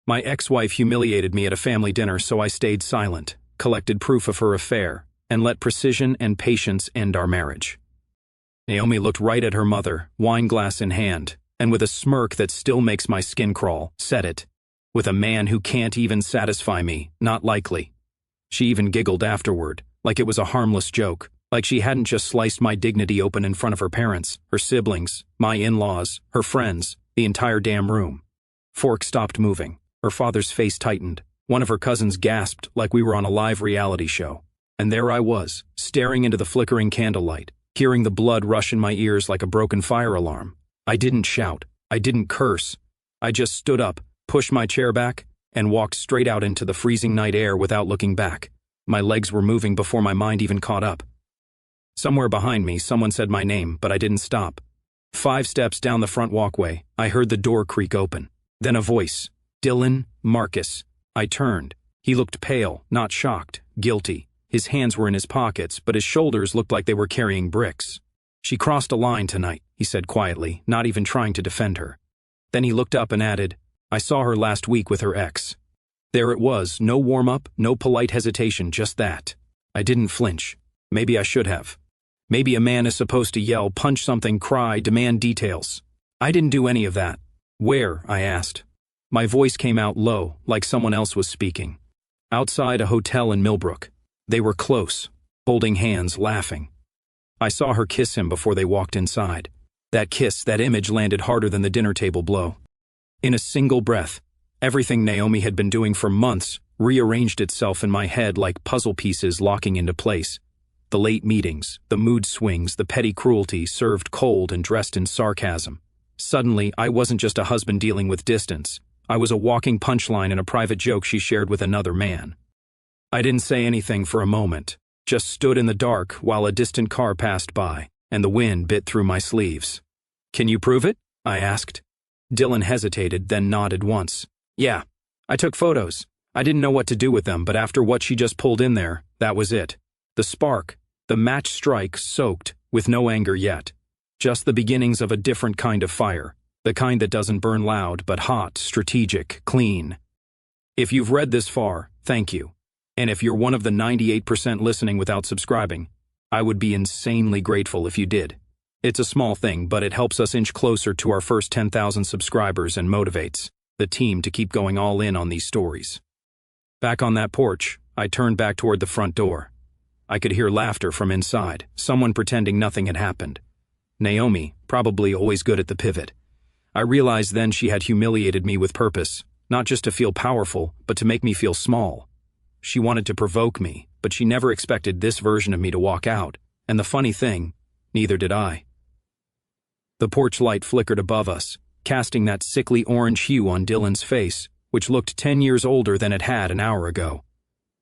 My ex-wife humiliated me at a family dinner, so I stayed silent, collected proof of her affair, and let precision and patience end our marriage. Naomi looked right at her mother, wine glass in hand, and with a smirk that still makes my skin crawl, said it. With a man who can't even satisfy me, not likely. She even giggled afterward, like it was a harmless joke, like she hadn't just sliced my dignity open in front of her parents, her siblings, my in-laws, her friends, the entire damn room. Fork stopped moving. Her father's face tightened. One of her cousins gasped like we were on a live reality show. And there I was, staring into the flickering candlelight, hearing the blood rush in my ears like a broken fire alarm. I didn't shout. I didn't curse. I just stood up, pushed my chair back, and walked straight out into the freezing night air without looking back. My legs were moving before my mind even caught up. Somewhere behind me, someone said my name, but I didn't stop. 5 steps down the front walkway, I heard the door creak open. Then a voice. Dylan, Marcus. I turned. He looked pale, not shocked, guilty. His hands were in his pockets, but his shoulders looked like they were carrying bricks. She crossed a line tonight, he said quietly, not even trying to defend her. Then he looked up and added, I saw her last week with her ex. There it was, no warm-up, no polite hesitation, just that. I didn't flinch. Maybe I should have. Maybe a man is supposed to yell, punch something, cry, demand details. I didn't do any of that. Where? I asked. My voice came out low, like someone else was speaking. Outside a hotel in Millbrook. They were close, holding hands, laughing. I saw her kiss him before they walked inside. That kiss, that image landed harder than the dinner table blow. In a single breath, everything Naomi had been doing for months rearranged itself in my head like puzzle pieces locking into place. The late meetings, the mood swings, the petty cruelty served cold and dressed in sarcasm. Suddenly, I wasn't just a husband dealing with distance. I was a walking punchline in a private joke she shared with another man. I didn't say anything for a moment, just stood in the dark while a distant car passed by, and the wind bit through my sleeves. Can you prove it? I asked. Dylan hesitated, then nodded once. Yeah, I took photos. I didn't know what to do with them, but after what she just pulled in there, that was it. The spark, the match strike soaked, with no anger yet. Just the beginnings of a different kind of fire. The kind that doesn't burn loud, but hot, strategic, clean. If you've read this far, thank you. And if you're one of the 98% listening without subscribing, I would be insanely grateful if you did. It's a small thing, but it helps us inch closer to our first 10,000 subscribers and motivates the team to keep going all in on these stories. Back on that porch, I turned back toward the front door. I could hear laughter from inside, someone pretending nothing had happened. Naomi, probably always good at the pivot. I realized then she had humiliated me with purpose, not just to feel powerful, but to make me feel small. She wanted to provoke me, but she never expected this version of me to walk out, and the funny thing, neither did I. The porch light flickered above us, casting that sickly orange hue on Dylan's face, which looked 10 years older than it had an hour ago.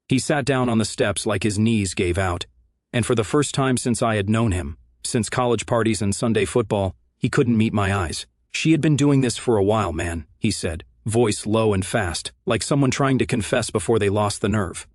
He sat down on the steps like his knees gave out, and for the first time since I had known him, since college parties and Sunday football, he couldn't meet my eyes. She had been doing this for a while, man, he said, voice low and fast, like someone trying to confess before they lost the nerve.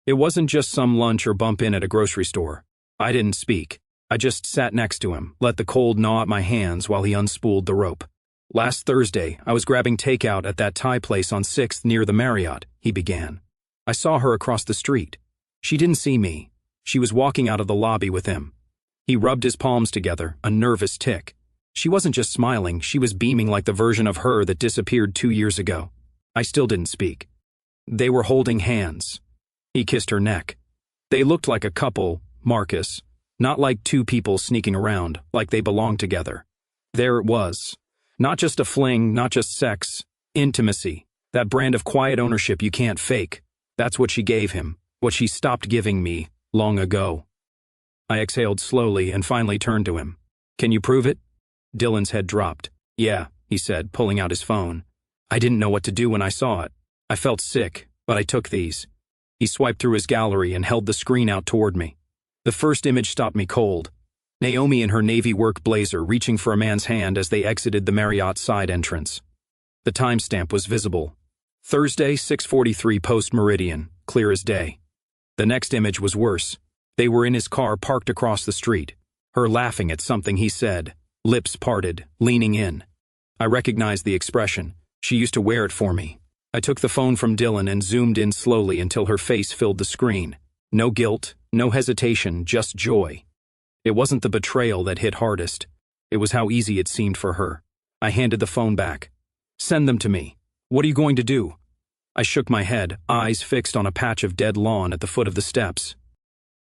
It wasn't just some lunch or bump in at a grocery store. I didn't speak. I just sat next to him, let the cold gnaw at my hands while he unspooled the rope. Last Thursday, I was grabbing takeout at that Thai place on 6th near the Marriott, he began. I saw her across the street. She didn't see me. She was walking out of the lobby with him. He rubbed his palms together, a nervous tick. She wasn't just smiling, she was beaming like the version of her that disappeared 2 years ago. I still didn't speak. They were holding hands. He kissed her neck. They looked like a couple, Marcus, not like two people sneaking around, like they belonged together. There it was. Not just a fling, not just sex, intimacy, that brand of quiet ownership you can't fake. That's what she gave him, what she stopped giving me long ago. I exhaled slowly and finally turned to him. Can you prove it? Dylan's head dropped. Yeah, he said, pulling out his phone. I didn't know what to do when I saw it. I felt sick, but I took these. He swiped through his gallery and held the screen out toward me. The first image stopped me cold. Naomi in her navy work blazer reaching for a man's hand as they exited the Marriott side entrance. The timestamp was visible. Thursday, 6:43 post-meridian, clear as day. The next image was worse. They were in his car parked across the street. Her laughing at something he said. Lips parted, leaning in. I recognized the expression. She used to wear it for me. I took the phone from Dylan and zoomed in slowly until her face filled the screen. No guilt, no hesitation, just joy. It wasn't the betrayal that hit hardest. It was how easy it seemed for her. I handed the phone back. "Send them to me. What are you going to do?" I shook my head, eyes fixed on a patch of dead lawn at the foot of the steps.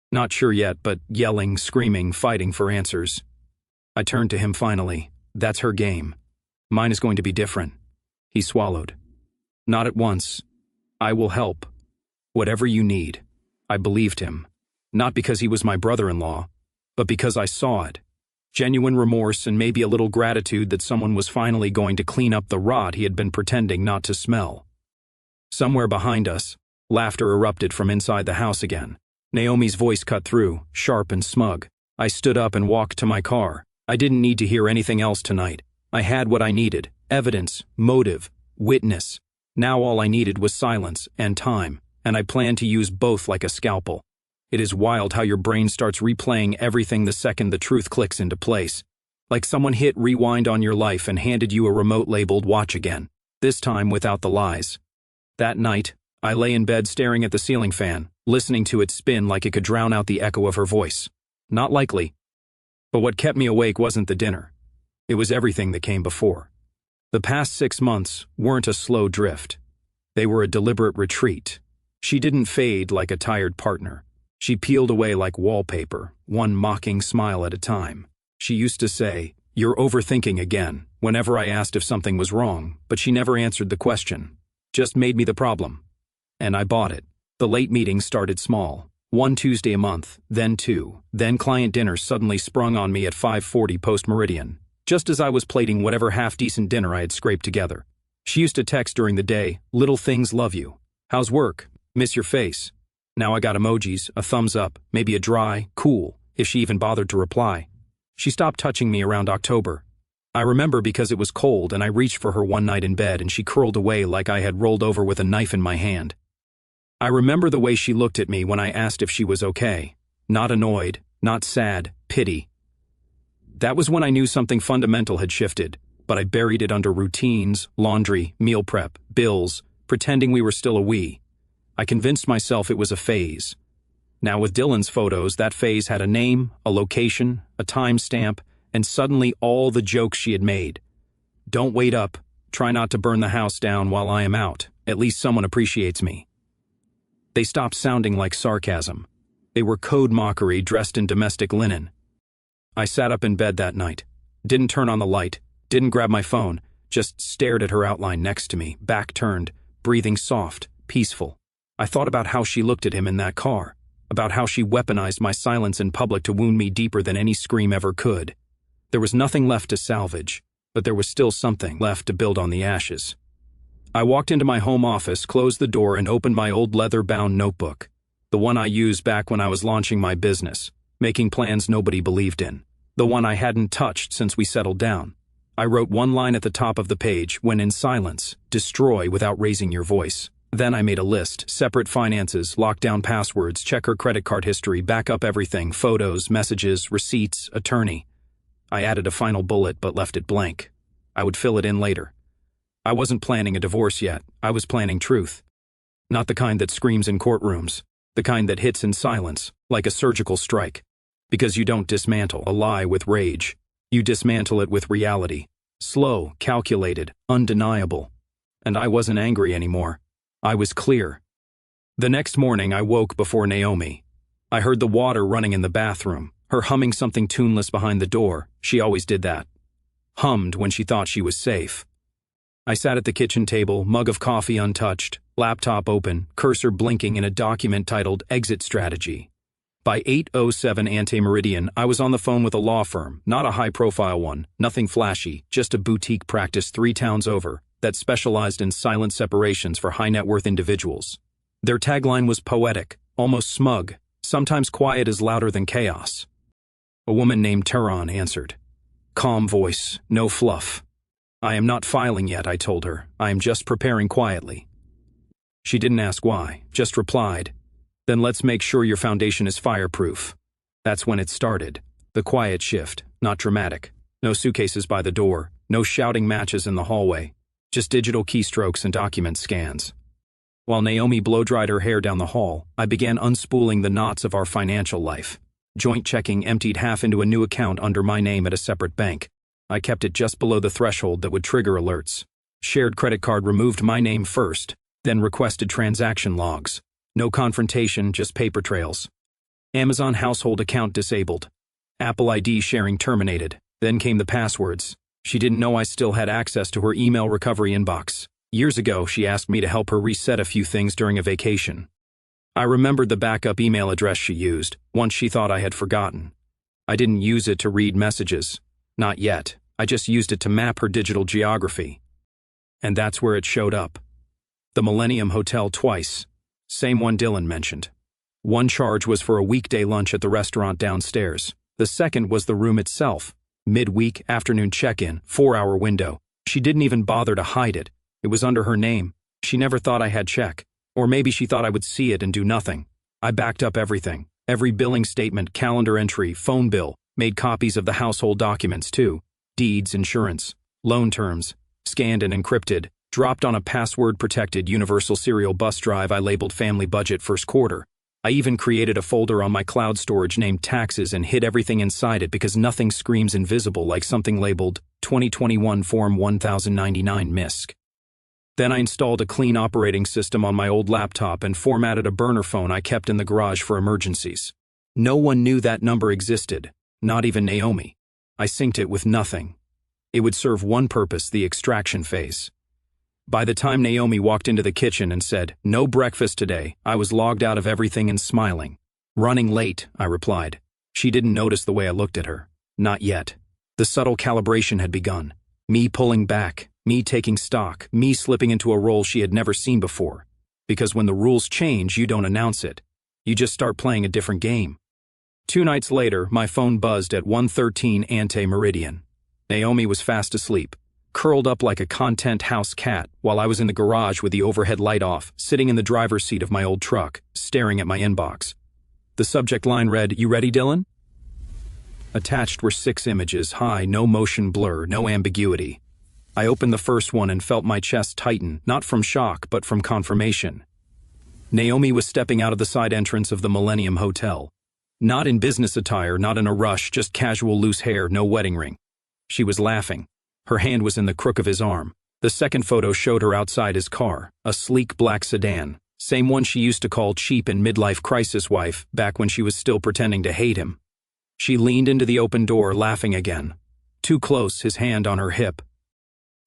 Not sure yet, but yelling, screaming, fighting for answers. I turned to him finally. "That's her game. Mine is going to be different." He swallowed. "Not at once. I will help. Whatever you need." I believed him. Not because he was my brother-in-law, but because I saw it. Genuine remorse and maybe a little gratitude that someone was finally going to clean up the rot he had been pretending not to smell. Somewhere behind us, laughter erupted from inside the house again. Naomi's voice cut through, sharp and smug. I stood up and walked to my car. I didn't need to hear anything else tonight. I had what I needed: evidence, motive, witness. Now all I needed was silence and time, and I planned to use both like a scalpel. It is wild how your brain starts replaying everything the second the truth clicks into place. Like someone hit rewind on your life and handed you a remote labeled "watch again," this time without the lies. That night, I lay in bed staring at the ceiling fan, listening to it spin like it could drown out the echo of her voice. Not likely. But what kept me awake wasn't the dinner. It was everything that came before. The past 6 months weren't a slow drift. They were a deliberate retreat. She didn't fade like a tired partner. She peeled away like wallpaper, one mocking smile at a time. She used to say, "You're overthinking again," whenever I asked if something was wrong, but she never answered the question. Just made me the problem. And I bought it. The late meetings started small. 1 Tuesday a month, then 2, then client dinners suddenly sprung on me at 5:40 post-meridian, just as I was plating whatever half-decent dinner I had scraped together. She used to text during the day, "Little things, love you. How's work? Miss your face." Now I got emojis, a thumbs up, maybe a dry, cool, if she even bothered to reply. She stopped touching me around October. I remember because it was cold and I reached for her one night in bed and she curled away like I had rolled over with a knife in my hand. I remember the way she looked at me when I asked if she was okay. Not annoyed, not sad, pity. That was when I knew something fundamental had shifted, but I buried it under routines, laundry, meal prep, bills, pretending we were still a we. I convinced myself it was a phase. Now with Dylan's photos, that phase had a name, a location, a timestamp, and suddenly all the jokes she had made. "Don't wait up. Try not to burn the house down while I am out. At least someone appreciates me." They stopped sounding like sarcasm. They were code mockery dressed in domestic linen. I sat up in bed that night. Didn't turn on the light. Didn't grab my phone. Just stared at her outline next to me, back turned, breathing soft, peaceful. I thought about how she looked at him in that car. About how she weaponized my silence in public to wound me deeper than any scream ever could. There was nothing left to salvage, but there was still something left to build on the ashes. I walked into my home office, closed the door, and opened my old leather-bound notebook, the one I used back when I was launching my business, making plans nobody believed in, the one I hadn't touched since we settled down. I wrote one line at the top of the page: "When in silence, destroy without raising your voice." Then I made a list: separate finances, lock down passwords, check her credit card history, back up everything, photos, messages, receipts, attorney. I added a final bullet but left it blank. I would fill it in later. I wasn't planning a divorce yet. I was planning truth. Not the kind that screams in courtrooms. The kind that hits in silence, like a surgical strike. Because you don't dismantle a lie with rage. You dismantle it with reality. Slow, calculated, undeniable. And I wasn't angry anymore. I was clear. The next morning I woke before Naomi. I heard the water running in the bathroom, her humming something tuneless behind the door. She always did that. Hummed when she thought she was safe. I sat at the kitchen table, mug of coffee untouched, laptop open, cursor blinking in a document titled Exit Strategy. By 8:07 ante-meridian, I was on the phone with a law firm, not a high-profile one, nothing flashy, just a boutique practice 3 towns over that specialized in silent separations for high-net-worth individuals. Their tagline was poetic, almost smug, sometimes quiet is louder than chaos. A woman named Tehran answered. Calm voice, no fluff. "I am not filing yet," I told her. "I am just preparing quietly." She didn't ask why, just replied, "Then let's make sure your foundation is fireproof." That's when it started. The quiet shift, not dramatic. No suitcases by the door, no shouting matches in the hallway. Just digital keystrokes and document scans. While Naomi blow-dried her hair down the hall, I began unspooling the knots of our financial life. Joint checking emptied half into a new account under my name at a separate bank. I kept it just below the threshold that would trigger alerts. Shared credit card removed my name first, then requested transaction logs. No confrontation, just paper trails. Amazon household account disabled. Apple ID sharing terminated. Then came the passwords. She didn't know I still had access to her email recovery inbox. Years ago, she asked me to help her reset a few things during a vacation. I remembered the backup email address she used, once she thought I had forgotten. I didn't use it to read messages. Not yet. I just used it to map her digital geography. And that's where it showed up. The Millennium Hotel twice. Same one Dylan mentioned. One charge was for a weekday lunch at the restaurant downstairs. The second was the room itself. Midweek, afternoon check-in, 4-hour window. She didn't even bother to hide it. It was under her name. She never thought I had check. Or maybe she thought I would see it and do nothing. I backed up everything. Every billing statement, calendar entry, phone bill. Made copies of the household documents too. Deeds, insurance, loan terms. Scanned and encrypted. Dropped on a password-protected universal serial bus drive I labeled Family Budget First Quarter. I even created a folder on my cloud storage named Taxes and hid everything inside it because nothing screams invisible like something labeled 2021 Form 1099 MISC. Then I installed a clean operating system on my old laptop and formatted a burner phone I kept in the garage for emergencies. No one knew that number existed, not even Naomi. I synced it with nothing. It would serve one purpose, the extraction phase. By the time Naomi walked into the kitchen and said, "No breakfast today," I was logged out of everything and smiling. "Running late," I replied. She didn't notice the way I looked at her. Not yet. The subtle calibration had begun. Me pulling back, me taking stock, me slipping into a role she had never seen before. Because when the rules change, you don't announce it. You just start playing a different game. 2 nights later, my phone buzzed at 1:13 ante meridian. Naomi was fast asleep, curled up like a content house cat, while I was in the garage with the overhead light off, sitting in the driver's seat of my old truck, staring at my inbox. The subject line read, "You ready, Dylan?" Attached were 6 images, high, no motion blur, no ambiguity. I opened the first one and felt my chest tighten, not from shock, but from confirmation. Naomi was stepping out of the side entrance of the Millennium Hotel. Not in business attire, not in a rush, just casual loose hair, no wedding ring. She was laughing. Her hand was in the crook of his arm. The second photo showed her outside his car, a sleek black sedan, same one she used to call cheap and midlife crisis wife back when she was still pretending to hate him. She leaned into the open door, laughing again. Too close, his hand on her hip.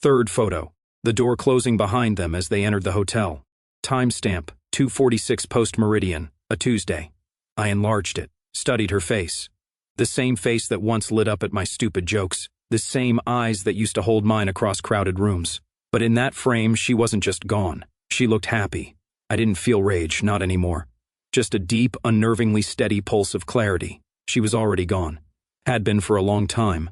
Third photo, the door closing behind them as they entered the hotel. Timestamp, 2:46 post-meridian, a Tuesday. I enlarged it, studied her face. The same face that once lit up at my stupid jokes. The same eyes that used to hold mine across crowded rooms. But in that frame, she wasn't just gone. She looked happy. I didn't feel rage, not anymore. Just a deep, unnervingly steady pulse of clarity. She was already gone. Had been for a long time.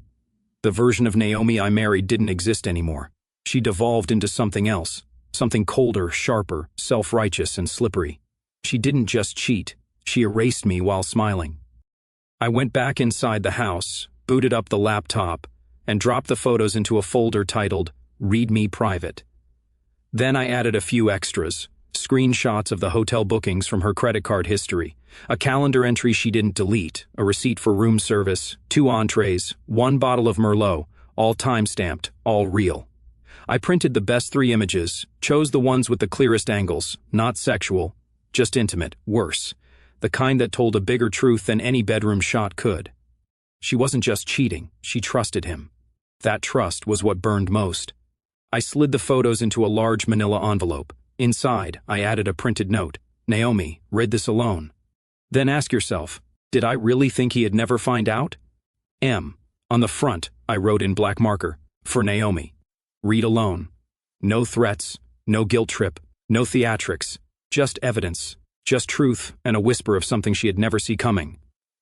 The version of Naomi I married didn't exist anymore. She devolved into something else. Something colder, sharper, self-righteous, and slippery. She didn't just cheat. She erased me while smiling. I went back inside the house, booted up the laptop, and dropped the photos into a folder titled, "Read Me Private." Then I added a few extras, screenshots of the hotel bookings from her credit card history, a calendar entry she didn't delete, a receipt for room service, 2 entrees, 1 bottle of Merlot, all time-stamped, all real. I printed the best 3 images, chose the ones with the clearest angles, not sexual, just intimate, worse, the kind that told a bigger truth than any bedroom shot could. She wasn't just cheating, she trusted him. That trust was what burned most. I slid the photos into a large manila envelope. Inside, I added a printed note. "Naomi, read this alone." Then ask yourself, did I really think he'd never find out? M. On the front, I wrote in black marker, "For Naomi. Read alone." No threats, no guilt trip, no theatrics, just evidence, just truth and a whisper of something she'd never see coming.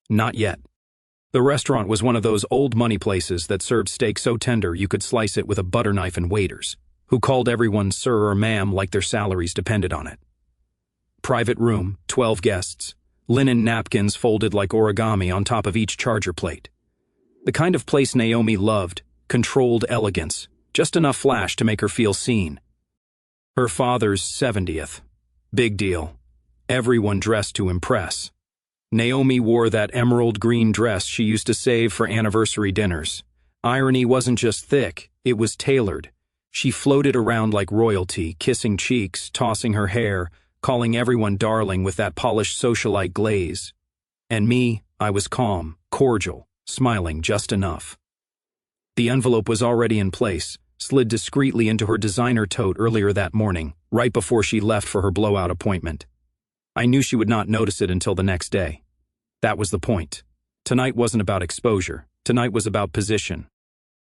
Not yet. The restaurant was one of those old money places that served steak so tender you could slice it with a butter knife, and waiters, who called everyone sir or ma'am like their salaries depended on it. Private room, 12 guests, linen napkins folded like origami on top of each charger plate. The kind of place Naomi loved, controlled elegance, just enough flash to make her feel seen. Her father's 70th. Big deal. Everyone dressed to impress. Naomi wore that emerald green dress she used to save for anniversary dinners. Irony wasn't just thick, it was tailored. She floated around like royalty, kissing cheeks, tossing her hair, calling everyone darling with that polished socialite glaze. And me, I was calm, cordial, smiling just enough. The envelope was already in place, slid discreetly into her designer tote earlier that morning, right before she left for her blowout appointment. I knew she would not notice it until the next day. That was the point. Tonight wasn't about exposure. Tonight was about position.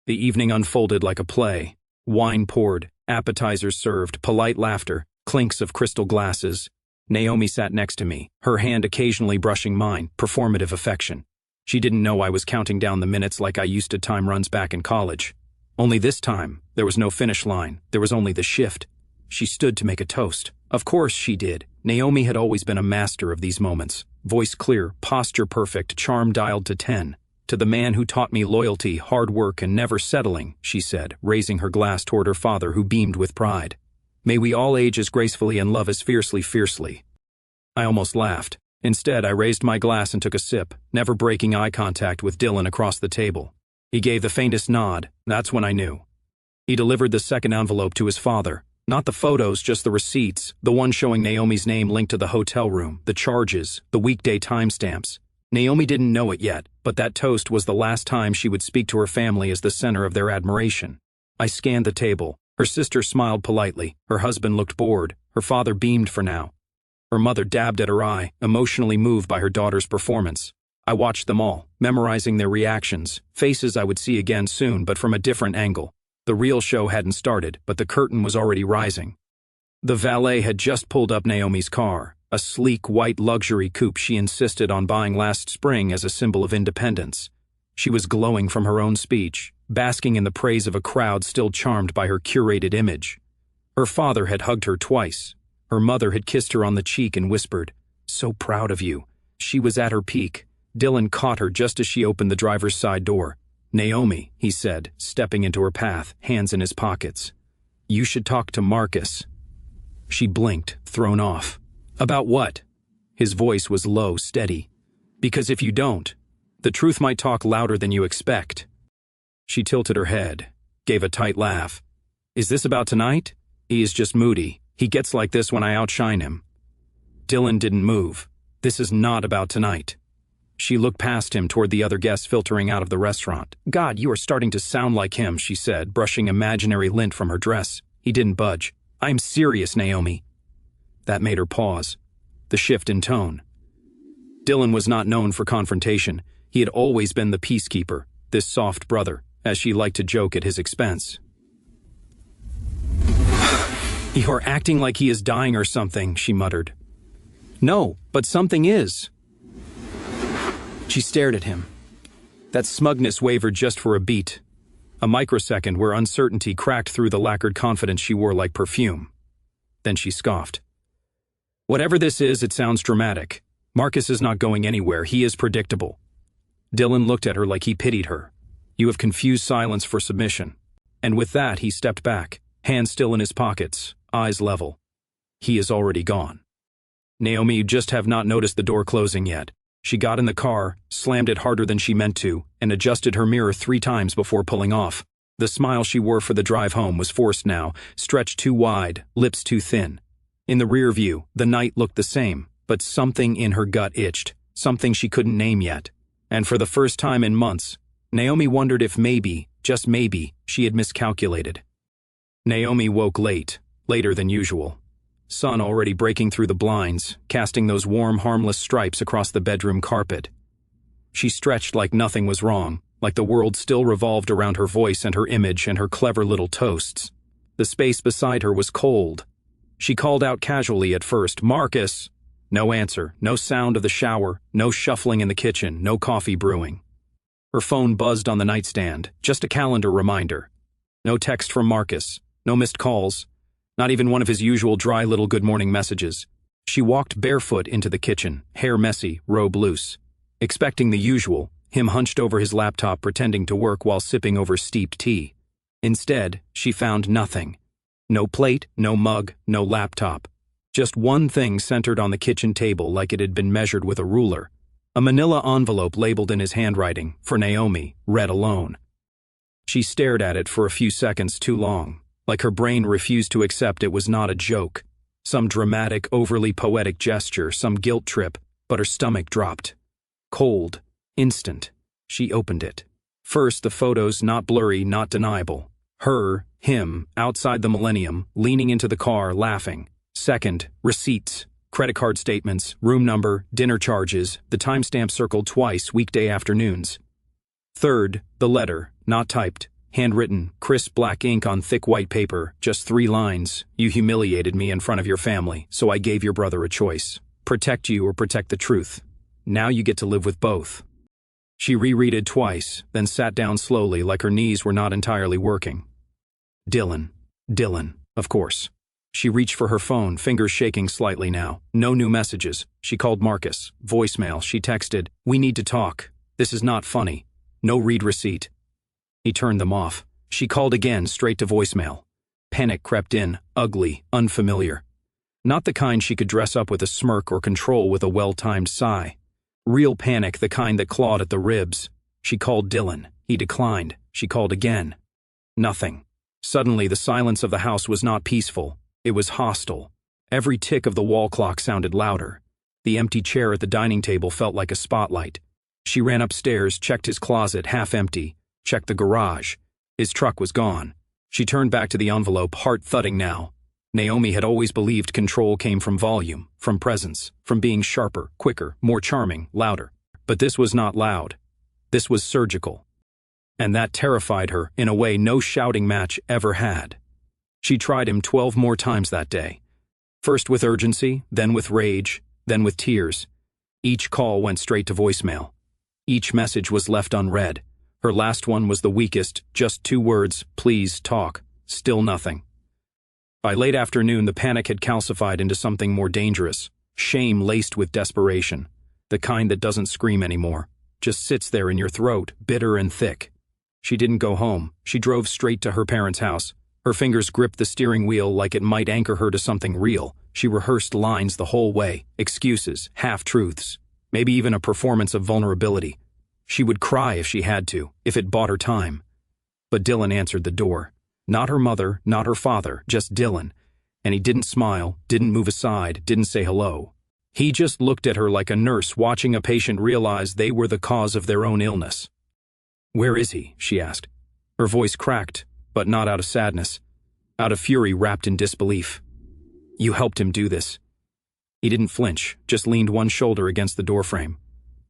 The evening unfolded like a play. Wine poured, appetizers served, polite laughter, clinks of crystal glasses. Naomi sat next to me, her hand occasionally brushing mine, performative affection. She didn't know I was counting down the minutes like I used to time runs back in college. Only this time, there was no finish line, there was only the shift. She stood to make a toast. Of course she did. Naomi had always been a master of these moments. Voice clear, posture perfect, charm dialed to 10. To the man who taught me loyalty, hard work, and never settling, she said, raising her glass toward her father who beamed with pride. May we all age as gracefully and love as fiercely. I almost laughed. Instead, I raised my glass and took a sip, never breaking eye contact with Dylan across the table. He gave the faintest nod. That's when I knew. He delivered the second envelope to his father. Not the photos, just the receipts, the one showing Naomi's name linked to the hotel room, the charges, the weekday timestamps. Naomi didn't know it yet, but that toast was the last time she would speak to her family as the center of their admiration. I scanned the table. Her sister smiled politely. Her husband looked bored. Her father beamed for now. Her mother dabbed at her eye, emotionally moved by her daughter's performance. I watched them all, memorizing their reactions, faces I would see again soon but from a different angle. The real show hadn't started, but the curtain was already rising. The valet had just pulled up Naomi's car, a sleek white luxury coupe she insisted on buying last spring as a symbol of independence. She was glowing from her own speech, basking in the praise of a crowd still charmed by her curated image. Her father had hugged her twice. Her mother had kissed her on the cheek and whispered, "So proud of you." She was at her peak. Dylan caught her just as she opened the driver's side door. "Naomi," he said, stepping into her path, hands in his pockets. "You should talk to Marcus." She blinked, thrown off. "About what?" His voice was low, steady. "Because if you don't, the truth might talk louder than you expect." She tilted her head, gave a tight laugh. "Is this about tonight?" "He is just moody. He gets like this when I outshine him." Dylan didn't move. "This is not about tonight." She looked past him toward the other guests filtering out of the restaurant. "God, you are starting to sound like him," she said, brushing imaginary lint from her dress. He didn't budge. "I'm serious, Naomi." That made her pause. The shift in tone. Dylan was not known for confrontation. He had always been the peacekeeper, this soft brother, as she liked to joke at his expense. "You're acting like he is dying or something," she muttered. "No, but something is." She stared at him. That smugness wavered just for a beat, a microsecond where uncertainty cracked through the lacquered confidence she wore like perfume. Then she scoffed. "Whatever this is, it sounds dramatic. Marcus is not going anywhere. He is predictable." Dylan looked at her like he pitied her. "You have confused silence for submission." And with that, he stepped back, hands still in his pockets, eyes level. "He is already gone." "Naomi, you just have not noticed the door closing yet." She got in the car, slammed it harder than she meant to, and adjusted her mirror 3 times before pulling off. The smile she wore for the drive home was forced now, stretched too wide, lips too thin. In the rear view, the night looked the same, but something in her gut itched, something she couldn't name yet. And for the first time in months, Naomi wondered if maybe, just maybe, she had miscalculated. Naomi woke late, later than usual. Sun already breaking through the blinds, casting those warm, harmless stripes across the bedroom carpet. She stretched like nothing was wrong, like the world still revolved around her voice and her image and her clever little toasts. The space beside her was cold. She called out casually at first, "Marcus!" No answer, no sound of the shower, no shuffling in the kitchen, no coffee brewing. Her phone buzzed on the nightstand, just a calendar reminder. No text from Marcus, no missed calls. Not even one of his usual dry little good morning messages. She walked barefoot into the kitchen, hair messy, robe loose. Expecting the usual, him hunched over his laptop pretending to work while sipping over steeped tea. Instead, she found nothing. No plate, no mug, no laptop. Just one thing centered on the kitchen table like it had been measured with a ruler. A manila envelope labeled in his handwriting, for Naomi, read alone. She stared at it for a few seconds too long, like her brain refused to accept it was not a joke. Some dramatic, overly poetic gesture, some guilt trip, but her stomach dropped. Cold. Instant. She opened it. First, the photos, not blurry, not deniable. Her, him, outside the Millennium, leaning into the car, laughing. Second, receipts, credit card statements, room number, dinner charges, the timestamp circled twice, weekday afternoons. Third, the letter, not typed, handwritten, crisp black ink on thick white paper, just 3 lines. You humiliated me in front of your family, so I gave your brother a choice. Protect you or protect the truth. Now you get to live with both. She reread it twice, then sat down slowly like her knees were not entirely working. Dylan, of course. She reached for her phone, fingers shaking slightly now. No new messages. She called Marcus. Voicemail. She texted, "We need to talk. This is not funny. No read receipt." He turned them off. She called again, straight to voicemail. Panic crept in, ugly, unfamiliar. Not the kind she could dress up with a smirk or control with a well-timed sigh. Real panic, the kind that clawed at the ribs. She called Dylan. He declined. She called again. Nothing. Suddenly, the silence of the house was not peaceful. It was hostile. Every tick of the wall clock sounded louder. The empty chair at the dining table felt like a spotlight. She ran upstairs, checked his closet, half empty, checked the garage. His truck was gone. She turned back to the envelope, heart thudding now. Naomi had always believed control came from volume, from presence, from being sharper, quicker, more charming, louder. But this was not loud. This was surgical. And that terrified her in a way no shouting match ever had. She tried him 12 more times that day. First with urgency, then with rage, then with tears. Each call went straight to voicemail. Each message was left unread. Her last one was the weakest, just 2 words, "Please talk." Still nothing. By late afternoon, the panic had calcified into something more dangerous, shame laced with desperation, the kind that doesn't scream anymore, just sits there in your throat, bitter and thick. She didn't go home. She drove straight to her parents' house. Her fingers gripped the steering wheel like it might anchor her to something real. She rehearsed lines the whole way, excuses, half-truths, maybe even a performance of vulnerability. She would cry if she had to, if it bought her time. But Dylan answered the door. Not her mother, not her father, just Dylan. And he didn't smile, didn't move aside, didn't say hello. He just looked at her like a nurse watching a patient realize they were the cause of their own illness. "Where is he?" she asked. Her voice cracked, but not out of sadness, out of fury wrapped in disbelief. "You helped him do this." He didn't flinch, just leaned one shoulder against the doorframe.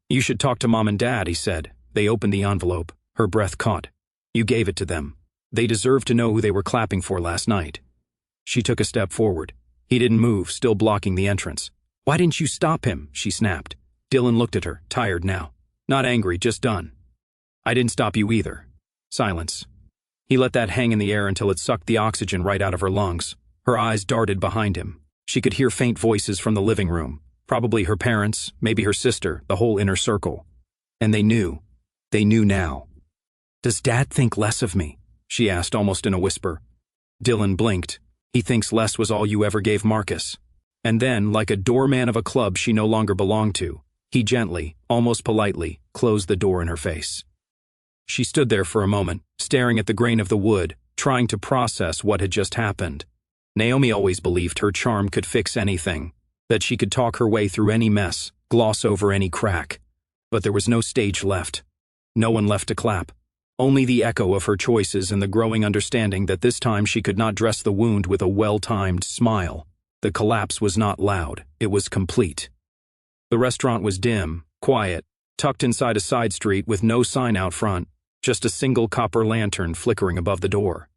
"You should talk to Mom and Dad," he said. They opened the envelope. Her breath caught. "You gave it to them. They deserve to know who they were clapping for last night." She took a step forward. He didn't move, still blocking the entrance. "Why didn't you stop him?" she snapped. Dylan looked at her, tired now. Not angry, just done. "I didn't stop you either." Silence. He let that hang in the air until it sucked the oxygen right out of her lungs. Her eyes darted behind him. She could hear faint voices from the living room. Probably her parents, maybe her sister, the whole inner circle. And they knew. They knew now. "Does Dad think less of me?" she asked almost in a whisper. Dylan blinked. "He thinks less was all you ever gave Marcus." And then, like a doorman of a club she no longer belonged to, he gently, almost politely, closed the door in her face. She stood there for a moment, staring at the grain of the wood, trying to process what had just happened. Naomi always believed her charm could fix anything, that she could talk her way through any mess, gloss over any crack. But there was no stage left. No one left to clap. Only the echo of her choices and the growing understanding that this time she could not dress the wound with a well-timed smile. The collapse was not loud. It was complete. The restaurant was dim, quiet, tucked inside a side street with no sign out front. Just a single copper lantern flickering above the door.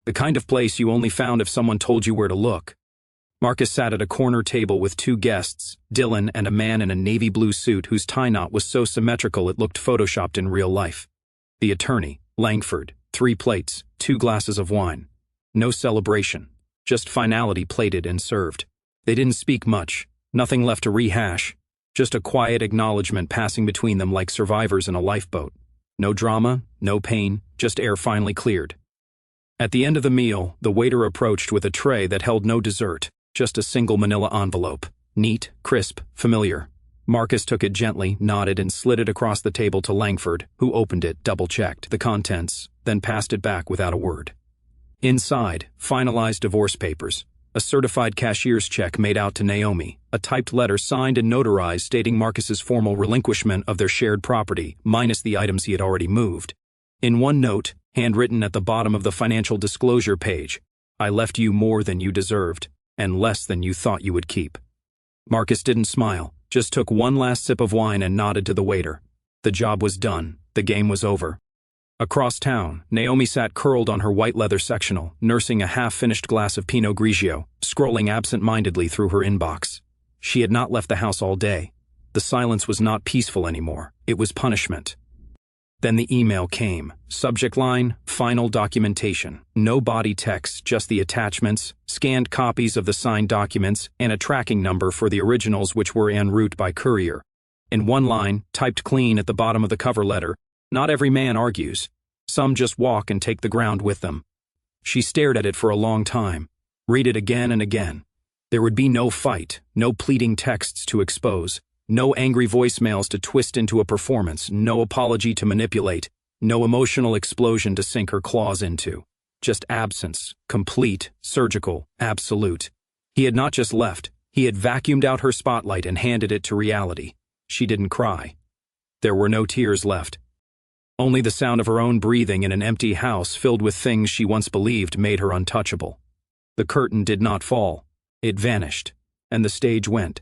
The kind of place you only found if someone told you where to look. Marcus sat at a corner table with 2 guests, Dylan and a man in a navy blue suit whose tie knot was so symmetrical it looked photoshopped in real life. The attorney, Langford, 3 plates, 2 glasses of wine. No celebration, just finality plated and served. They didn't speak much, nothing left to rehash, just a quiet acknowledgement passing between them like survivors in a lifeboat. No drama, no pain, just air finally cleared. At the end of the meal, the waiter approached with a tray that held no dessert, just a single manila envelope. Neat, crisp, familiar. Marcus took it gently, nodded, and slid it across the table to Langford, who opened it, double-checked the contents, then passed it back without a word. Inside, finalized divorce papers, a certified cashier's check made out to Naomi, a typed letter signed and notarized stating Marcus's formal relinquishment of their shared property, minus the items he had already moved. In one note, handwritten at the bottom of the financial disclosure page, "I left you more than you deserved, and less than you thought you would keep." Marcus didn't smile, just took one last sip of wine and nodded to the waiter. The job was done. The game was over. Across town, Naomi sat curled on her white leather sectional, nursing a half-finished glass of Pinot Grigio, scrolling absent-mindedly through her inbox. She had not left the house all day. The silence was not peaceful anymore. It was punishment. Then the email came. Subject line, final documentation. No body text, just the attachments, scanned copies of the signed documents, and a tracking number for the originals which were en route by courier. In one line, typed clean at the bottom of the cover letter, "Not every man argues. Some just walk and take the ground with them." She stared at it for a long time. Read it again and again. There would be no fight, no pleading texts to expose. No angry voicemails to twist into a performance, no apology to manipulate, no emotional explosion to sink her claws into. Just absence, complete, surgical, absolute. He had not just left, he had vacuumed out her spotlight and handed it to reality. She didn't cry. There were no tears left. Only the sound of her own breathing in an empty house filled with things she once believed made her untouchable. The curtain did not fall. It vanished, and the stage went.